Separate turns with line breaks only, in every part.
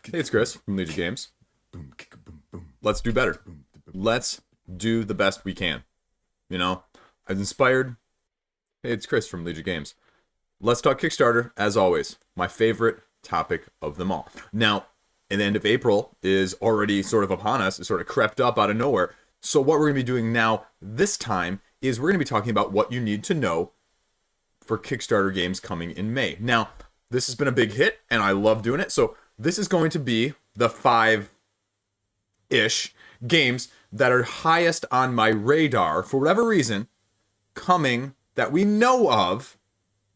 Hey, it's Chris from Liege Games. Let's do better. Let's do the best we can. You know, I've inspired. Hey, it's Chris from Liege Games. Let's talk Kickstarter, as always. My favorite topic of them all. Now, the end of April is already sort of upon us. It sort of crept up out of nowhere. So what we're going to be doing now, this time, is we're going to be talking about what you need to know for Kickstarter games coming in May. Now, this has been a big hit, and I love doing it. So this is going to be the 5-ish games that are highest on my radar, for whatever reason, coming that we know of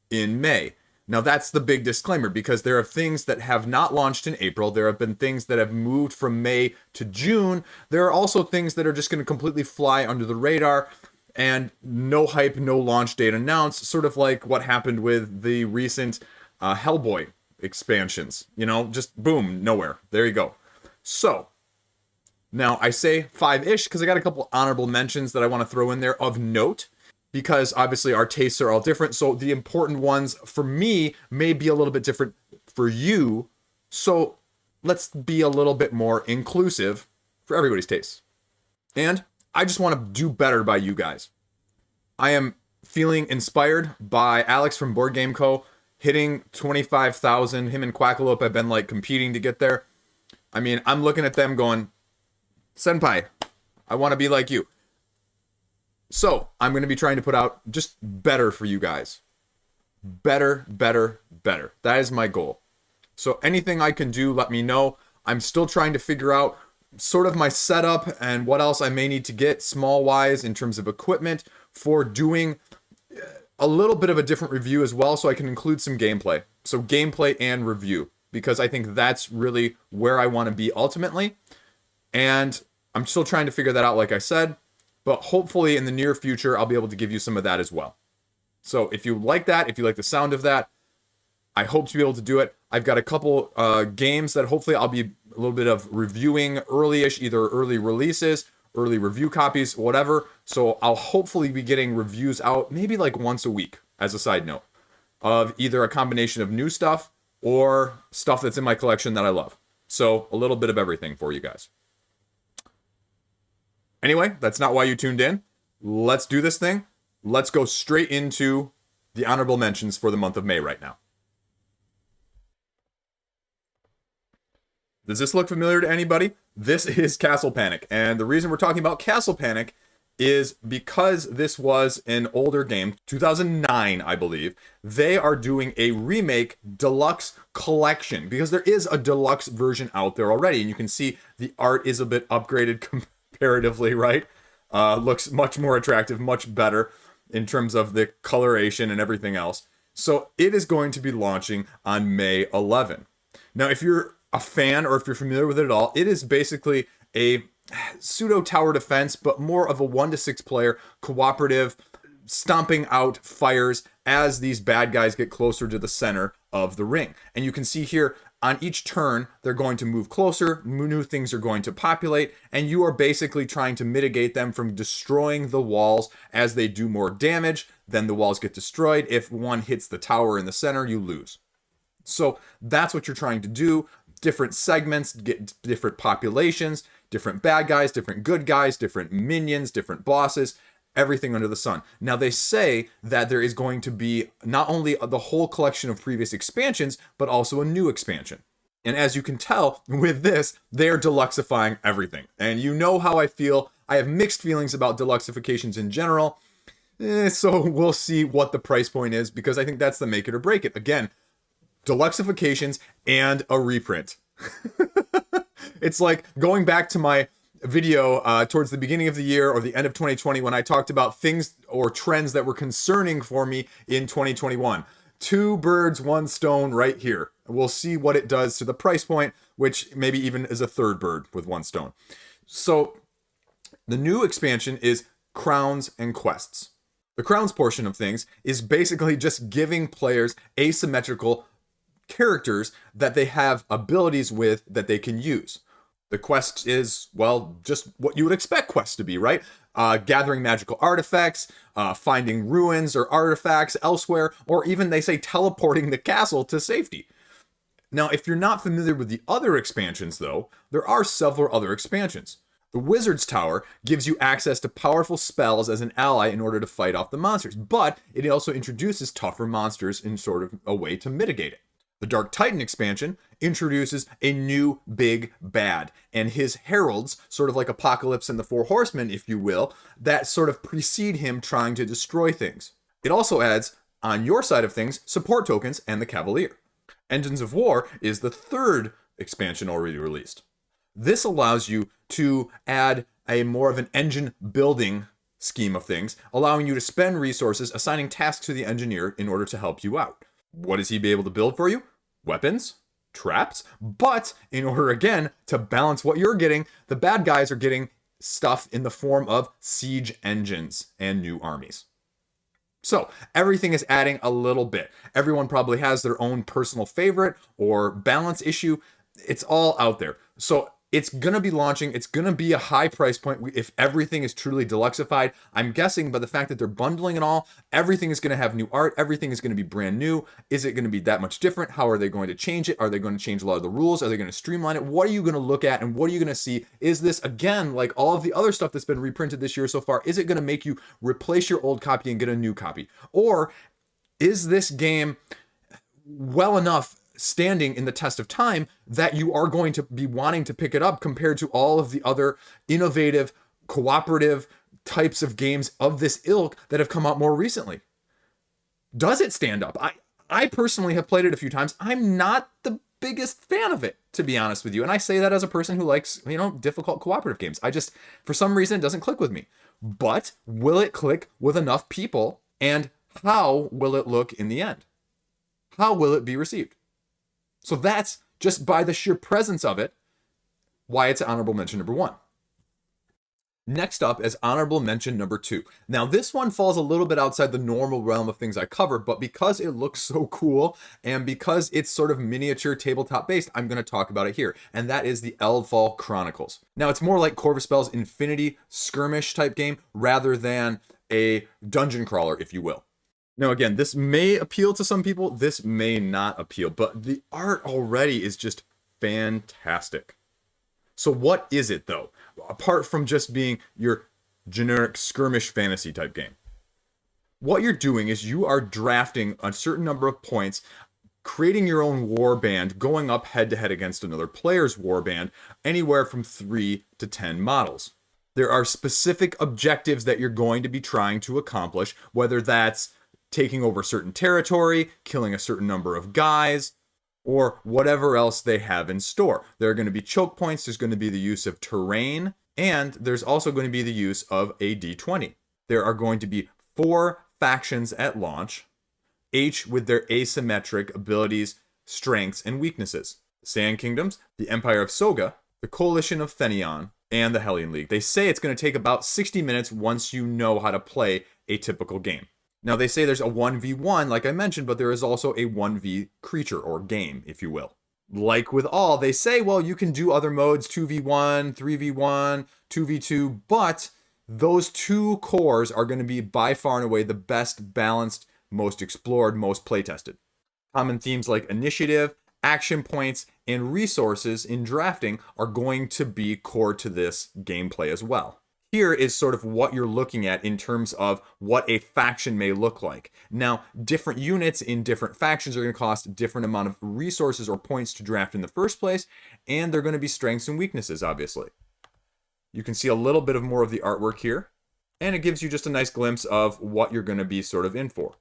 in May. Now, that's the big disclaimer, because there are things that have not launched in April. There have been things that have moved from May to June. There are also things that are just going to completely fly under the radar, and no hype, no launch date announced, sort of like what happened with the recent Hellboy expansions. You know, just boom, nowhere. There you go. So, now I say 5-ish because I got a couple honorable mentions that I want to throw in there of note, because obviously our tastes are all different. So the important ones for me may be a little bit different for you. So let's be a little bit more inclusive for everybody's tastes. And I just want to do better by you guys. I am feeling inspired by Alex from Board Game Co. hitting 25,000. Him and Quackalope have been like competing to get there. I mean, I'm looking at them going, Senpai, I want to be like you. So I'm going to be trying to put out just better for you guys. Better, better, better. That is my goal. So anything I can do, let me know. I'm still trying to figure out sort of my setup and what else I may need to get small wise in terms of equipment for doing a little bit of a different review as well, so I can include some gameplay. So gameplay and review, because I think that's really where I want to be ultimately. And I'm still trying to figure that out, like I said, but hopefully in the near future, I'll be able to give you some of that as well. So if you like that, if you like the sound of that, I hope to be able to do it. I've got a couple games that hopefully I'll be a little bit of reviewing early-ish, either early releases, early review copies, whatever. So I'll hopefully be getting reviews out maybe like once a week, as a side note, of either a combination of new stuff or stuff that's in my collection that I love. So a little bit of everything for you guys. Anyway, that's not why you tuned in. Let's do this thing. Let's go straight into the honorable mentions for the month of May right now. Does this look familiar to anybody? This is Castle Panic. And the reason we're talking about Castle Panic is because this was an older game, 2009, I believe. They are doing a remake deluxe collection, because there is a deluxe version out there already. And you can see the art is a bit upgraded comparatively, right? Looks much more attractive, much better in terms of the coloration and everything else. So it is going to be launching on May 11. Now, if you're a fan or if you're familiar with it at all, it is basically a pseudo tower defense, but more of a 1 to 6 player cooperative, stomping out fires as these bad guys get closer to the center of the ring. And you can see here on each turn, they're going to move closer, new things are going to populate, and you are basically trying to mitigate them from destroying the walls. As they do more damage, then the walls get destroyed. If one hits the tower in the center, you lose. So that's what you're trying to do. Different segments, get different populations, different bad guys, different good guys, different minions, different bosses, everything under the sun. Now, they say that there is going to be not only the whole collection of previous expansions, but also a new expansion. And as you can tell with this, they're deluxifying everything. And you know how I feel. I have mixed feelings about deluxifications in general. So we'll see what the price point is, because I think that's the make it or break it. Again, deluxifications and a reprint. It's like going back to my video towards the beginning of the year or the end of 2020 when I talked about things or trends that were concerning for me in 2021. 2 birds, 1 stone right here. We'll see what it does to the price point, which maybe even is a 3rd bird with 1 stone. So the new expansion is Crowns and Quests. The Crowns portion of things is basically just giving players asymmetrical characters that they have abilities with that they can use. The quest is, well, just what you would expect quests to be, right? Gathering magical artifacts, finding ruins or artifacts elsewhere, or even they say teleporting the castle to safety. Now, if you're not familiar with the other expansions, though, there are several other expansions. The Wizard's Tower gives you access to powerful spells as an ally in order to fight off the monsters, but it also introduces tougher monsters in sort of a way to mitigate it. The Dark Titan expansion introduces a new big bad, and his heralds, sort of like Apocalypse and the Four Horsemen, if you will, that sort of precede him trying to destroy things. It also adds, on your side of things, support tokens and the Cavalier. Engines of War is the third expansion already released. This allows you to add a more of an engine building scheme of things, allowing you to spend resources assigning tasks to the engineer in order to help you out. What does he be able to build for you? Weapons, traps, but in order again to balance what you're getting, the bad guys are getting stuff in the form of siege engines and new armies. So everything is adding a little bit. Everyone probably has their own personal favorite or balance issue. It's all out there. So it's going to be launching. It's going to be a high price point if everything is truly deluxeified. I'm guessing by the fact that they're bundling it all, everything is going to have new art. Everything is going to be brand new. Is it going to be that much different? How are they going to change it? Are they going to change a lot of the rules? Are they going to streamline it? What are you going to look at and what are you going to see? Is this, again, like all of the other stuff that's been reprinted this year so far, is it going to make you replace your old copy and get a new copy? Or is this game well enough standing in the test of time that you are going to be wanting to pick it up compared to all of the other innovative, cooperative types of games of this ilk that have come out more recently? Does it stand up? I personally have played it a few times. I'm not the biggest fan of it, to be honest with you. And I say that as a person who likes, difficult cooperative games. For some reason, it doesn't click with me. But will it click with enough people? And how will it look in the end? How will it be received? So that's, just by the sheer presence of it, why it's honorable mention number 1. Next up is honorable mention number 2. Now this one falls a little bit outside the normal realm of things I cover, but because it looks so cool and because it's sort of miniature tabletop based, I'm going to talk about it here. And that is the Eldfall Chronicles. Now it's more like Corvus Belle's Infinity skirmish type game rather than a dungeon crawler, if you will. Now, again, this may appeal to some people, this may not appeal, but the art already is just fantastic. So what is it, though? Apart from just being your generic skirmish fantasy type game. What you're doing is you are drafting a certain number of points, creating your own war band, going up head-to-head against another player's war band, anywhere from 3 to 10 models. There are specific objectives that you're going to be trying to accomplish, whether that's taking over certain territory, killing a certain number of guys, or whatever else they have in store. There are going to be choke points, there's going to be the use of terrain, and there's also going to be the use of a D20. There are going to be 4 factions at launch, each with their asymmetric abilities, strengths, and weaknesses. The Sand Kingdoms, the Empire of Soga, the Coalition of Thenion, and the Hellion League. They say it's going to take about 60 minutes once you know how to play a typical game. Now, they say there's a 1v1, like I mentioned, but there is also a 1v creature, or game, if you will. Like with all, they say, well, you can do other modes, 2v1, 3v1, 2v2, but those 2 cores are going to be by far and away the best balanced, most explored, most playtested. Common themes like initiative, action points, and resources in drafting are going to be core to this gameplay as well. Here is sort of what you're looking at in terms of what a faction may look like. Now, different units in different factions are going to cost a different amount of resources or points to draft in the first place, and they're going to be strengths and weaknesses, obviously. You can see a little bit of more of the artwork here, and it gives you just a nice glimpse of what you're going to be sort of in for.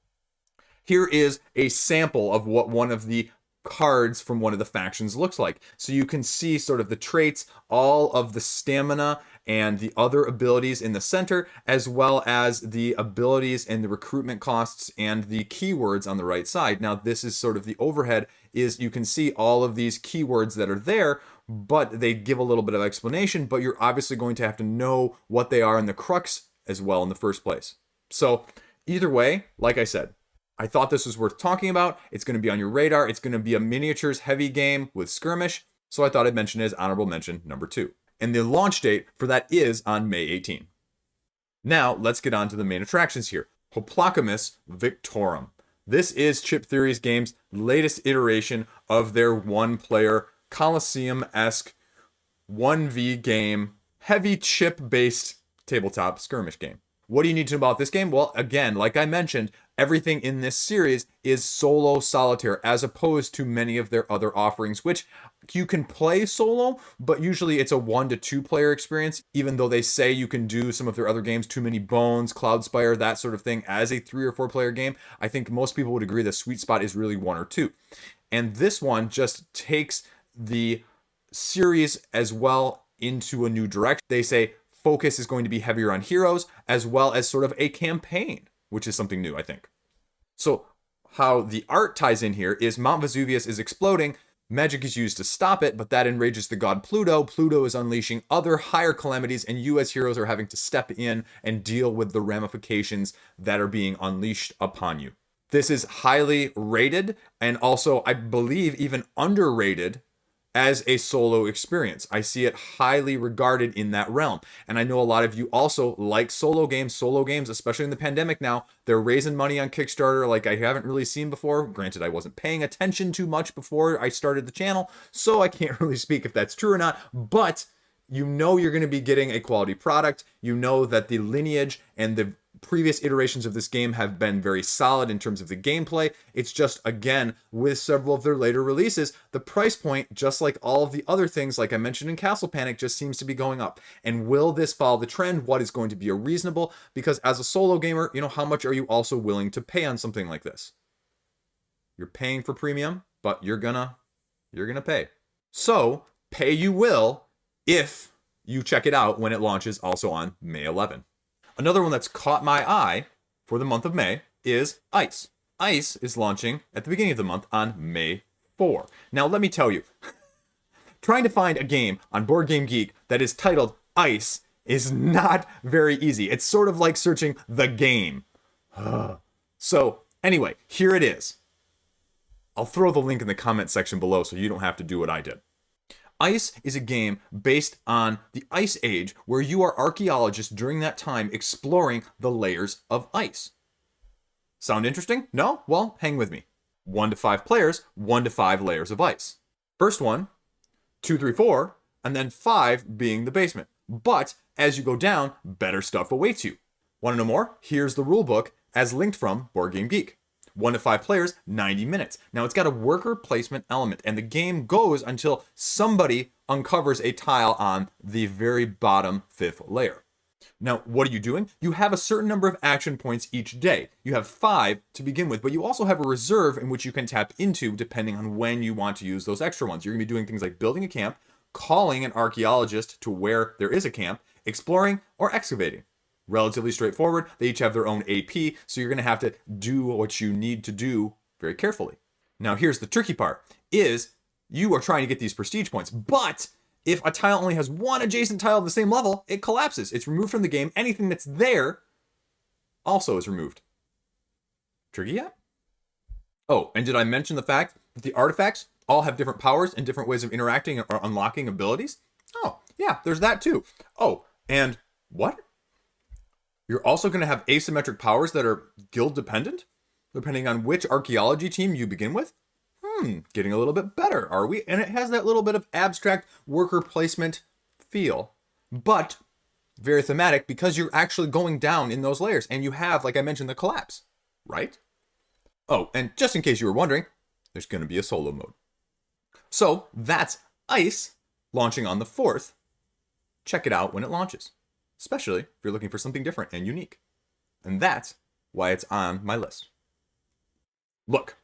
Here is a sample of what one of the cards from one of the factions looks like. So you can see sort of the traits, all of the stamina, and the other abilities in the center, as well as the abilities and the recruitment costs and the keywords on the right side. Now, this is sort of the overhead, is you can see all of these keywords that are there, but they give a little bit of explanation, but you're obviously going to have to know what they are in the crux as well in the first place. So either way, like I said, I thought this was worth talking about. It's going to be on your radar. It's going to be a miniatures heavy game with skirmish, so I thought I'd mention it as honorable mention number 2. And the launch date for that is on May 18. Now, let's get on to the main attractions here. Hoplomachus Victorum. This is Chip Theory's game's latest iteration of their one-player Coliseum-esque 1v game, heavy chip-based tabletop skirmish game. What do you need to know about this game? Well, again, like I mentioned, everything in this series is solo solitaire, as opposed to many of their other offerings, which you can play solo, but usually it's a 1 to 2 player experience, even though they say you can do some of their other games, Too Many Bones, Cloudspire, that sort of thing, as a 3 or 4 player game. I think most people would agree the sweet spot is really 1 or 2. And this one just takes the series as well into a new direction. They say focus is going to be heavier on heroes, as well as sort of a campaign, which is something new, I think. So how the art ties in here is Mount Vesuvius is exploding, magic is used to stop it, but that enrages the god Pluto. Pluto is unleashing other higher calamities, and you as heroes are having to step in and deal with the ramifications that are being unleashed upon you. This is highly rated, and also, I believe, even underrated as a solo experience. I see it highly regarded in that realm. And I know a lot of you also like solo games, especially in the pandemic now. They're raising money on Kickstarter like I haven't really seen before. Granted, I wasn't paying attention too much before I started the channel, so I can't really speak if that's true or not, but you know you're going to be getting a quality product. You know that the lineage and the previous iterations of this game have been very solid in terms of the gameplay. It's just, again, with several of their later releases, the price point, just like all of the other things, like I mentioned in Castle Panic, just seems to be going up. And will this follow the trend? What is going to be a reasonable? Because as a solo gamer, you know, how much are you also willing to pay on something like this? You're paying for premium, but you're gonna pay. So, pay you will if you check it out when it launches also on May 11. Another one that's caught my eye for the month of May is Ice. Ice is launching at the beginning of the month on May 4. Now, let me tell you, trying to find a game on Board Game Geek that is titled Ice is not very easy. It's sort of like searching the game. So, anyway, here it is. I'll throw the link in the comment section below so you don't have to do what I did. Ice is a game based on the Ice Age, where you are archaeologists during that time exploring the layers of ice. Sound interesting? No? Well, hang with me. 1 to 5 players, 1 to 5 layers of ice. First one, 2, 3, 4, and then 5 being the basement. But as you go down, better stuff awaits you. Want to know more? Here's the rulebook as linked from Board Game Geek. 1 to 5 players, 90 minutes. Now, it's got a worker placement element, and the game goes until somebody uncovers a tile on the very bottom 5th layer. Now, what are you doing? You have a certain number of action points each day. You have 5 to begin with, but you also have a reserve in which you can tap into depending on when you want to use those extra ones. You're going to be doing things like building a camp, calling an archaeologist to where there is a camp, exploring, or excavating. Relatively straightforward. They each have their own AP, so you're going to have to do what you need to do very carefully. Now, here's the tricky part, is you are trying to get these prestige points, but if a tile only has one adjacent tile of the same level, it collapses. It's removed from the game. Anything that's there also is removed. Tricky yet? Oh, and did I mention the fact that the artifacts all have different powers and different ways of interacting or unlocking abilities? Oh, yeah, there's that too. Oh, and what? You're also going to have asymmetric powers that are guild dependent, depending on which archaeology team you begin with. Getting a little bit better, are we? And it has that little bit of abstract worker placement feel, but very thematic because you're actually going down in those layers and you have, like I mentioned, the collapse, right? Oh, and just in case you were wondering, there's going to be a solo mode. So that's Ice launching on the 4th. Check it out when it launches, especially if you're looking for something different and unique. And that's why it's on my list. Look,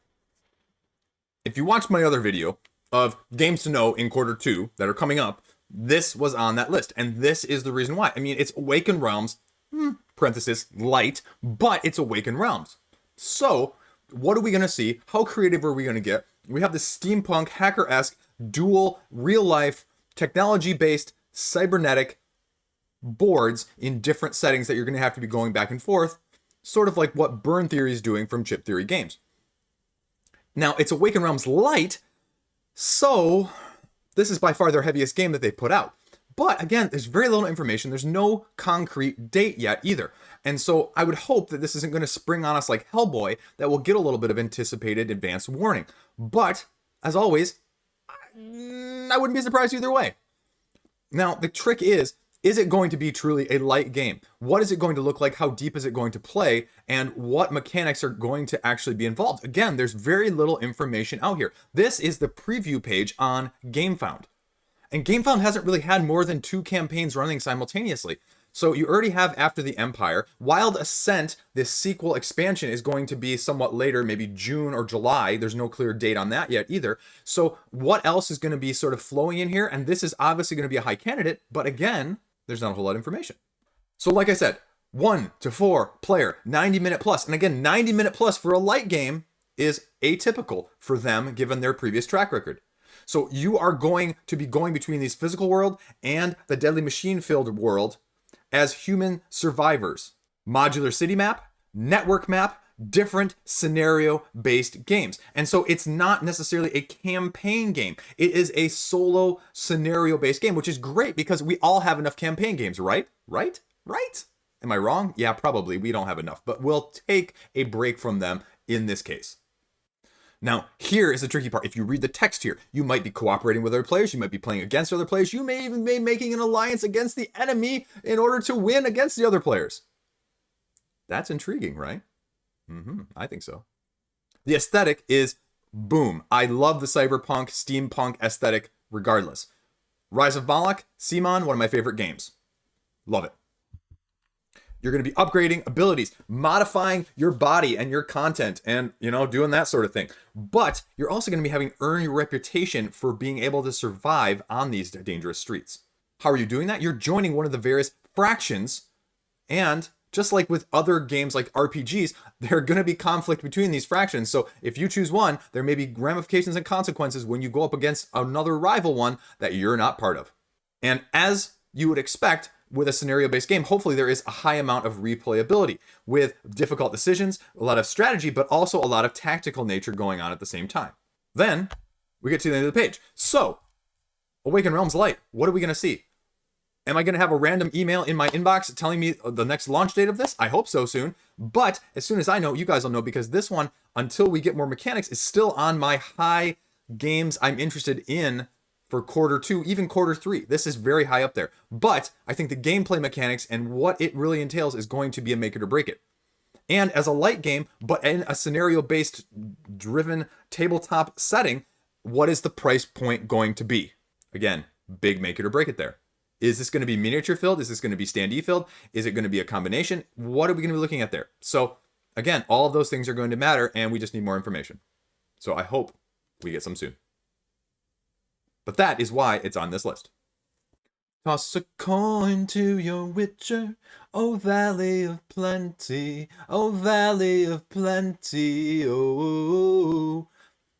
if you watched my other video of games to know in Q2 that are coming up, this was on that list. And this is the reason why. I mean, it's Awakened Realms, parenthesis, light, but it's Awakened Realms. So, what are we going to see? How creative are we going to get? We have the steampunk, hacker-esque, dual, real-life, technology-based, cybernetic boards in different settings that you're going to have to be going back and forth, sort of like what Burn Theory is doing from Chip Theory Games. Now, it's Awakened Realms Light, so this is by far their heaviest game that they've put out. But again, there's very little information. There's no concrete date yet either. And so I would hope that this isn't going to spring on us like Hellboy, that we'll get a little bit of anticipated advance warning. But as always, I wouldn't be surprised either way. Now, the trick is it going to be truly a light game? What is it going to look like? How deep is it going to play? And what mechanics are going to actually be involved? Again, there's very little information out here. This is the preview page on Gamefound. And Gamefound hasn't really had more than 2 campaigns running simultaneously. So you already have After the Empire. Wild Ascent, this sequel expansion, is going to be somewhat later, maybe June or July. There's no clear date on that yet either. So what else is going to be sort of flowing in here? And this is obviously going to be a high candidate, but again, there's not a whole lot of information. So like I said, 1 to 4 player, 90-minute plus. And again, 90-minute plus for a light game is atypical for them given their previous track record. So you are going to be going between these physical world and the deadly machine-filled world as human survivors. Modular city map, network map, different scenario-based games. And so it's not necessarily a campaign game. It is a solo scenario-based game, which is great because we all have enough campaign games, right? Right? Am I wrong? Yeah, probably. We don't have enough, but we'll take a break from them in this case. Now, here is the tricky part. If you read the text here, you might be cooperating with other players. You might be playing against other players. You may even be making an alliance against the enemy in order to win against the other players. That's intriguing, right? I think so. The aesthetic is boom. I love the cyberpunk, steampunk aesthetic regardless. Rise of Moloch, Simon, one of my favorite games. Love it. You're going to be upgrading abilities, modifying your body and your content and, doing that sort of thing. But you're also going to be having earned your reputation for being able to survive on these dangerous streets. How are you doing that? You're joining one of the various fractions, and just like with other games like RPGs, there are going to be conflict between these fractions. So if you choose one, there may be ramifications and consequences when you go up against another rival one that you're not part of. And as you would expect, with a scenario-based game, hopefully there is a high amount of replayability with difficult decisions, a lot of strategy, but also a lot of tactical nature going on at the same time. Then we get to the end of the page. So, Awakened Realms Light, what are we going to see? Am I going to have a random email in my inbox telling me the next launch date of this? I hope so soon. But as soon as I know, you guys will know, because this one, until we get more mechanics, is still on my high games I'm interested in for quarter 2, even quarter 3. This is very high up there. But I think the gameplay mechanics and what it really entails is going to be a make it or break it. And as a light game, but in a scenario-based driven tabletop setting, what is the price point going to be? Again, big make it or break it there. Is this going to be miniature filled? Is this going to be standee filled? Is it going to be a combination? What are we going to be looking at there? So again, all of those things are going to matter, and we just need more information. So I hope we get some soon. But that is why it's on this list. Toss a coin to your witcher, oh valley of plenty, oh valley of plenty, oh.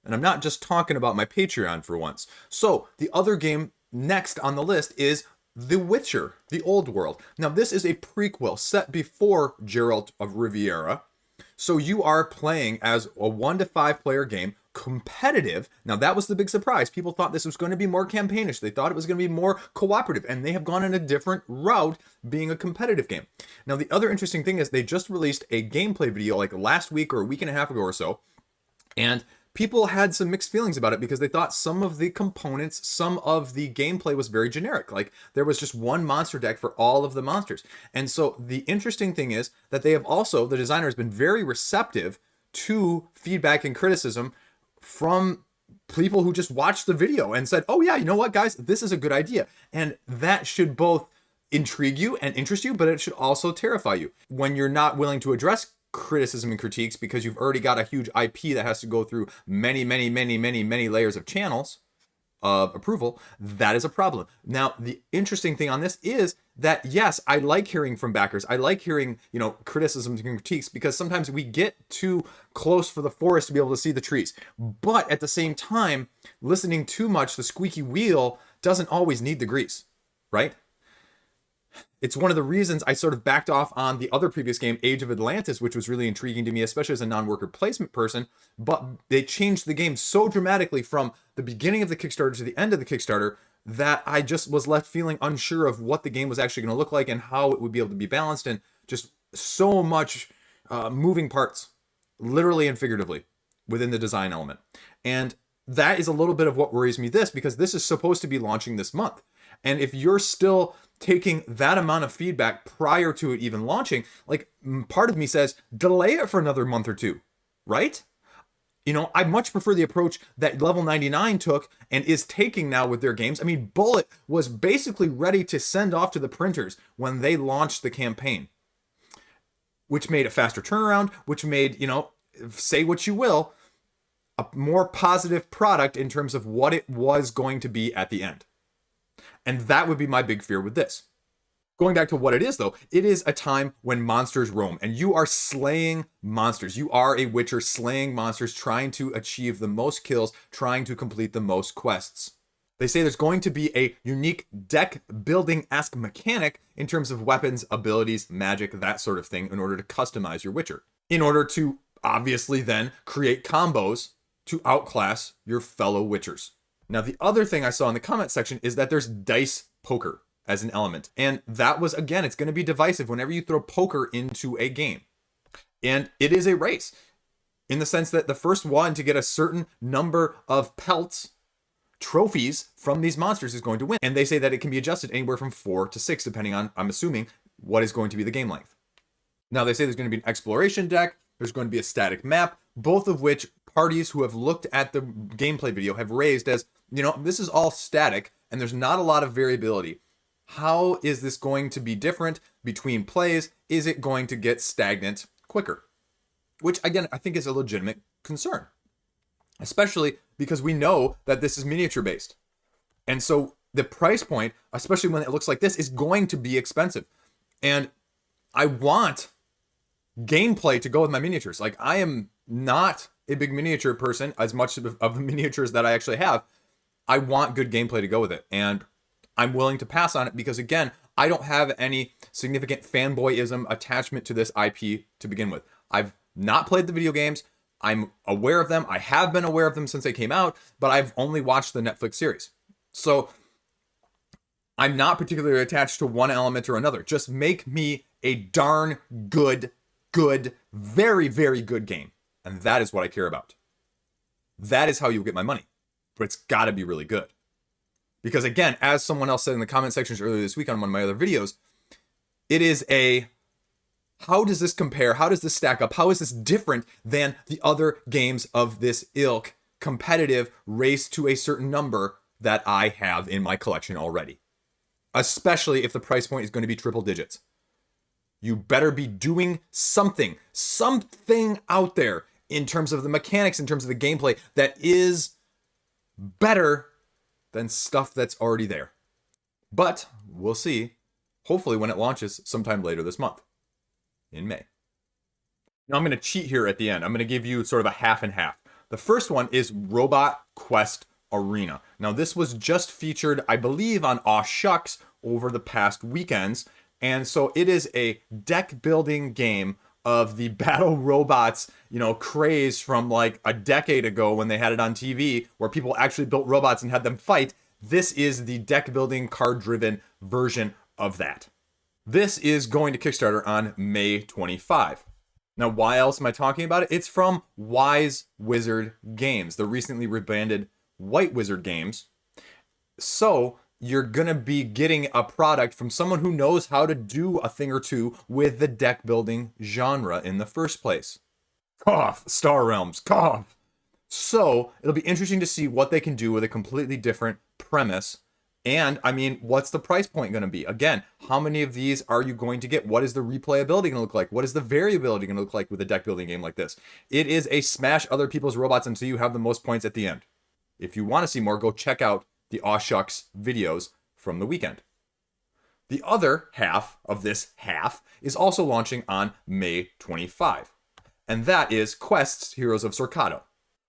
And I'm not just talking about my Patreon for once. So the other game next on the list is The Witcher, the Old World. Now this is a prequel set before Geralt of Riviera. So you are playing as a 1 to 5 player game, competitive. Now that was the big surprise. People thought this was going to be more campaignish. They thought it was going to be more cooperative, and they have gone in a different route, being a competitive game. Now the other interesting thing is they just released a gameplay video like last week or a week and a half ago or so, and people had some mixed feelings about it because they thought some of the components, some of the gameplay was very generic. Like there was just one monster deck for all of the monsters. And so the interesting thing is that they have also, the designer has been very receptive to feedback and criticism from people who just watched the video and said, oh yeah, you know what guys, this is a good idea. And that should both intrigue you and interest you, but it should also terrify you when you're not willing to address criticism and critiques because you've already got a huge IP that has to go through many layers of channels of approval. That is a problem. Now, the interesting thing on this is that, yes, I like hearing from backers. I like hearing, criticisms and critiques because sometimes we get too close for the forest to be able to see the trees. But at the same time, listening too much, the squeaky wheel doesn't always need the grease, right? It's one of the reasons I sort of backed off on the other previous game, Age of Atlantis, which was really intriguing to me, especially as a non-worker placement person. But they changed the game so dramatically from the beginning of the Kickstarter to the end of the Kickstarter that I just was left feeling unsure of what the game was actually going to look like and how it would be able to be balanced, and just so much moving parts, literally and figuratively, within the design element. And that is a little bit of what worries me because this is supposed to be launching this month. And if you're still taking that amount of feedback prior to it even launching, like, part of me says, delay it for another month or two, right? You know, I much prefer the approach that Level 99 took and is taking now with their games. I mean, Bullet was basically ready to send off to the printers when they launched the campaign, which made a faster turnaround, which made, you know, say what you will, a more positive product in terms of what it was going to be at the end. And that would be my big fear with this. Going back to what it is, though, it is a time when monsters roam, and you are slaying monsters. You are a witcher slaying monsters, trying to achieve the most kills, trying to complete the most quests. They say there's going to be a unique deck building-esque mechanic in terms of weapons, abilities, magic, that sort of thing, in order to customize your witcher. In order to, obviously, then create combos to outclass your fellow witchers. Now, the other thing I saw in the comment section is that there's dice poker as an element. And that was, again, it's going to be divisive whenever you throw poker into a game. And it is a race in the sense that the first one to get a certain number of pelts, trophies from these monsters is going to win. And they say that it can be adjusted anywhere from 4 to 6, depending on, I'm assuming, what is going to be the game length. Now, they say there's going to be an exploration deck. There's going to be a static map, both of which parties who have looked at the gameplay video have raised as, you know, this is all static and there's not a lot of variability. How is this going to be different between plays? Is it going to get stagnant quicker? Which, again, I think is a legitimate concern, especially because we know that this is miniature based. And so the price point, especially when it looks like this, is going to be expensive. And I want gameplay to go with my miniatures. Like, I am not a big miniature person, as much of the miniatures that I actually have. I want good gameplay to go with it. And I'm willing to pass on it because, again, I don't have any significant fanboyism attachment to this IP to begin with. I've not played the video games. I'm aware of them. I have been aware of them since they came out, but I've only watched the Netflix series. So I'm not particularly attached to one element or another. Just make me a darn good, very, very good game. And that is what I care about. That is how you'll get my money. But it's got to be really good. Because, again, as someone else said in the comment sections earlier this week on one of my other videos, it is a, how does this compare? How does this stack up? How is this different than the other games of this ilk, competitive race to a certain number that I have in my collection already? Especially if the price point is going to be triple digits. You better be doing something out there in terms of the mechanics, in terms of the gameplay, that is better than stuff that's already there. But we'll see, hopefully when it launches sometime later this month, in May. Now I'm going to cheat here at the end. I'm going to give you sort of a half and half. The first one is Robot Quest Arena. Now this was just featured, I believe, on Aw Shucks over the past weekends. And so it is a deck building game of the battle robots, you know, craze from like a decade ago when they had it on TV, where people actually built robots and had them fight. This is the deck building card driven version of that. This is going to Kickstarter on May 25. Now, why else am I talking about it? It's from Wise Wizard Games, the recently rebranded White Wizard Games. So you're going to be getting a product from someone who knows how to do a thing or two with the deck building genre in the first place. Cough, Star Realms, cough. So it'll be interesting to see what they can do with a completely different premise. And I mean, what's the price point going to be? Again, how many of these are you going to get? What is the replayability going to look like? What is the variability going to look like with a deck building game like this? It is a smash other people's robots until you have the most points at the end. If you want to see more, go check out the Aw Shucks videos from the weekend. The other half of this half is also launching on May 25. And that is Quest's Heroes of Sorcado.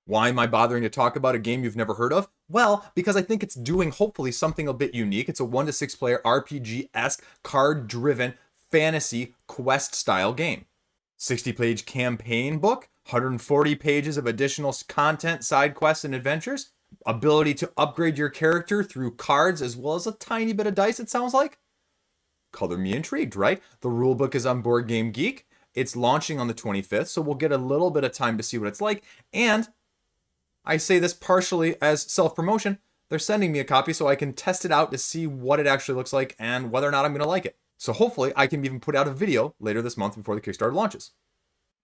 Why am I bothering to talk about a game you've never heard of? Well, because I think it's doing hopefully something a bit unique. It's a 1 to 6 player RPG-esque, card-driven, fantasy quest-style game. 60-page campaign book, 140 pages of additional content, side quests, and adventures. ability to upgrade your character through cards as well as a tiny bit of dice, it sounds like. Color me intrigued, right? The rulebook is on Board Game Geek. It's launching on the 25th, so we'll get a little bit of time to see what it's like. And I say this partially as self-promotion. They're sending me a copy so I can test it out to see what it actually looks like and whether or not I'm going to like it. So hopefully I can even put out a video later this month before the Kickstarter launches.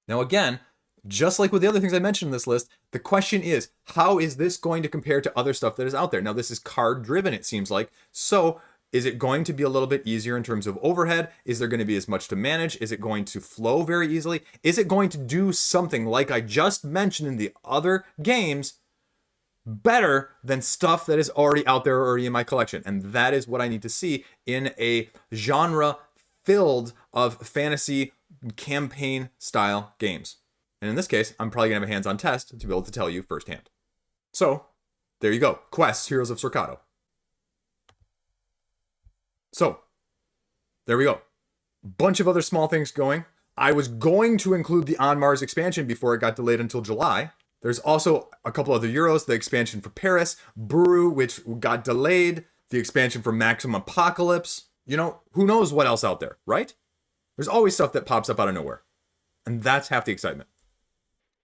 Now again, just like with the other things I mentioned in this list, the question is, how is this going to compare to other stuff that is out there? Now this is card driven, it seems like. So is it going to be a little bit easier in terms of overhead? Is there going to be as much to manage? Is it going to flow very easily? Is it going to do something like I just mentioned in the other games better than stuff that is already out there, already in my collection? And that is what I need to see in a genre filled of fantasy campaign style games. And in this case, I'm probably gonna have a hands-on test to be able to tell you firsthand. So there you go. Quests, Heroes of Sorcado. So there we go. Bunch of other small things going. I was going to include the On Mars expansion before it got delayed until July. There's also a couple other Euros, the expansion for Paris, Buru, which got delayed, the expansion for Maximum Apocalypse. You know, who knows what else out there, right? There's always stuff that pops up out of nowhere. And that's half the excitement.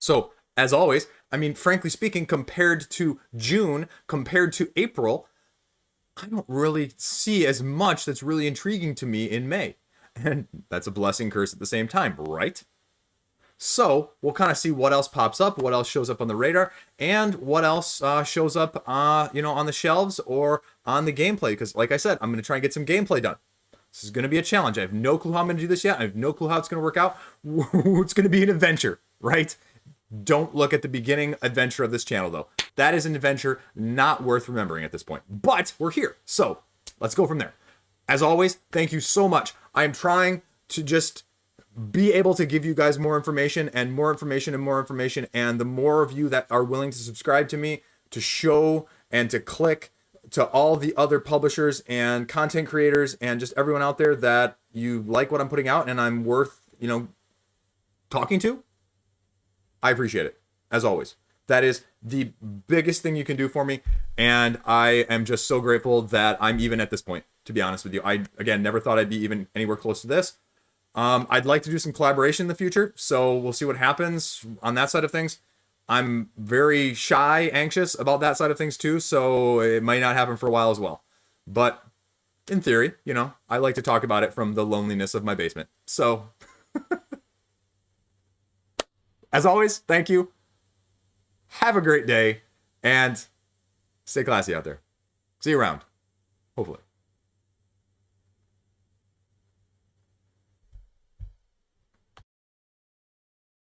So, as always, I mean, frankly speaking, compared to June, compared to April, I don't really see as much that's really intriguing to me in May. And that's a blessing curse at the same time, right? So we'll kind of see what else pops up, what else shows up on the radar, and what else shows up, on the shelves or on the gameplay. Because like I said, I'm going to try and get some gameplay done. This is going to be a challenge. I have no clue how I'm going to do this yet. I have no clue how it's going to work out. It's going to be an adventure, right? Don't look at the beginning adventure of this channel, though. That is an adventure not worth remembering at this point. But we're here, so let's go from there. As always, thank you so much. I am trying to just be able to give you guys more information and more information and more information. And the more of you that are willing to subscribe to me, to show and to click to all the other publishers and content creators and just everyone out there that you like what I'm putting out and I'm worth, talking to, I appreciate it, as always. That is the biggest thing you can do for me. And I am just so grateful that I'm even at this point, to be honest with you. I, again, never thought I'd be even anywhere close to this. I'd like to do some collaboration in the future, so we'll see what happens on that side of things. I'm very shy, anxious about that side of things too, so it might not happen for a while as well. But in theory, I like to talk about it from the loneliness of my basement. So, as always, thank you. Have a great day, and stay classy out there. See you around, hopefully.